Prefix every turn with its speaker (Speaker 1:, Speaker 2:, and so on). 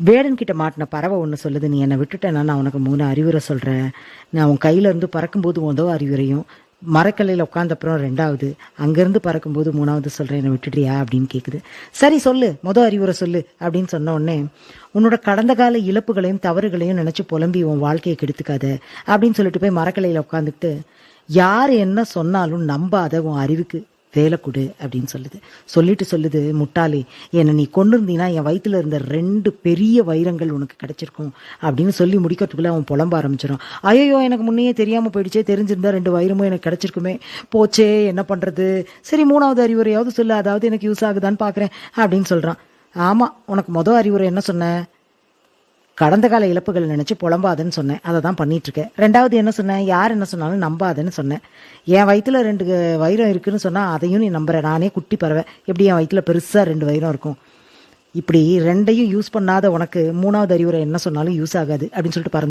Speaker 1: வேடன் கிட்ட மாட்டின பறவை ஒன்று சொல்லுது, நீ என்னை விட்டுட்டேன்னா நான் உனக்கு 3 அறிவுரை சொல்கிறேன். நான் உன் கையிலேருந்து பறக்கும்போது முதல் அறிவுரையும், மரக்கல்லையில் உட்காந்தப்புறம் 2வது, அங்கேருந்து பறக்கும்போது 3வது சொல்கிறேன், என்னை விட்டுட்டியா அப்படின்னு கேட்குது. சரி சொல்லு, முதல் அறிவுரை சொல்லு அப்படின்னு சொன்ன உடனே, உன்னோட கடந்த கால இழப்புகளையும் தவறுகளையும் நினச்சி புலம்பி உன் வாழ்க்கையை கெடுத்துக்காத அப்படின்னு சொல்லிட்டு போய் மரக்கல்லையில் உட்காந்துக்கிட்டு, யார் என்ன சொன்னாலும் நம்பாத, உன் அறிவுக்கு வேலை கொடு அப்படின்னு சொல்லுது, முட்டாளே, என்னை நீ கொண்டு இருந்தீங்கன்னா என் வயிற்றுல இருந்த 2 பெரிய வைரங்கள் உனக்கு கிடைச்சிருக்கும் அப்படின்னு சொல்லி முடிக்கிறதுக்குள்ள அவன் புலம்ப ஆரம்பிச்சிடும். ஐயோ, எனக்கு முன்னையே தெரியாமல் போயிடுச்சே, தெரிஞ்சிருந்தா 2 வைரமும் எனக்கு கிடைச்சிருக்குமே, போச்சே, என்ன பண்ணுறது, சரி 3வது அறிவுரையாவது சொல்லு, அதாவது எனக்கு யூஸ் ஆகுதான்னு பார்க்குறேன் அப்படின்னு சொல்கிறான். ஆமாம், உனக்கு முதல் அறிவுரை என்ன சொன்னேன், கடந்த கால இழப்புகள் நினச்சி புலம்பாதன்னு சொன்னேன், அதை தான் பண்ணிகிட்ருக்கேன். 2வது என்ன சொன்னேன், யார் என்ன சொன்னாலும் நம்பாதன்னு சொன்னேன். என் வயிற்றுல 2 வைரம் இருக்குதுன்னு சொன்னால் அதையும் நீ நம்புற, நானே குட்டி பறவை, எப்படி என் வயிற்றுல பெருசாக 2 வைரம் இருக்கும். இப்படி 2ஐயும் யூஸ் பண்ணாத உனக்கு 3வது அறிவுரை என்ன சொன்னாலும் யூஸ் ஆகாது அப்படின்னு சொல்லிட்டு பறந்து